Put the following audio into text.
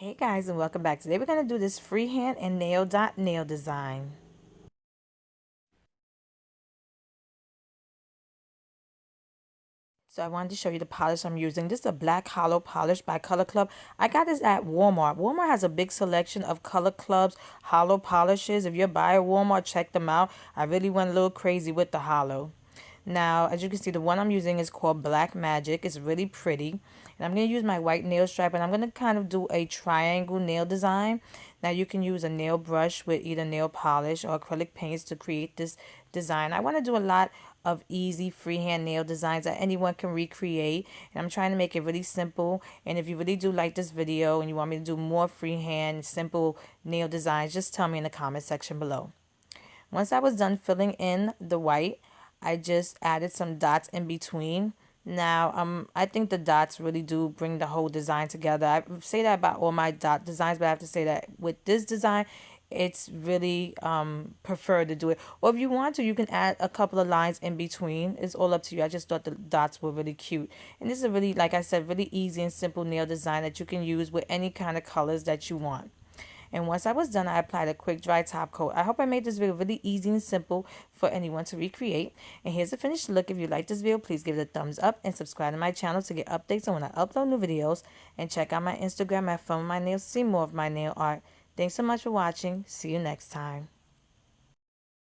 Hey guys, and welcome back. Today we're going to do this freehand and nail dot nail design. So I wanted to show you the polish I'm using. This is a black hollow polish by Color Club. I got this at Walmart. Walmart has a big selection of Color Club's hollow polishes. If you're by Walmart, check them out. I really went a little crazy with the hollow. Now, as you can see, the one I'm using is called Black Magic. It's really pretty. And I'm going to use my white nail stripe, and I'm going to kind of do a triangle nail design. Now, you can use a nail brush with either nail polish or acrylic paints to create this design. I want to do a lot of easy freehand nail designs that anyone can recreate. And I'm trying to make it really simple. And if you really do like this video and you want me to do more freehand, simple nail designs, just tell me in the comment section below. Once I was done filling in the white, I just added some dots in between. Now, I think the dots really do bring the whole design together. I say that about all my dot designs, but I have to say that with this design, it's really preferred to do it. Or if you want to, you can add a couple of lines in between. It's all up to you. I just thought the dots were really cute. And this is a really, like I said, really easy and simple nail design that you can use with any kind of colors that you want. And once I was done, I applied a quick dry top coat. I hope I made this video really easy and simple for anyone to recreate. And here's the finished look. If you like this video, please give it a thumbs up and subscribe to my channel to get updates on when I upload new videos. And check out my Instagram at Funwithmynails to see more of my nail art. Thanks so much for watching. See you next time.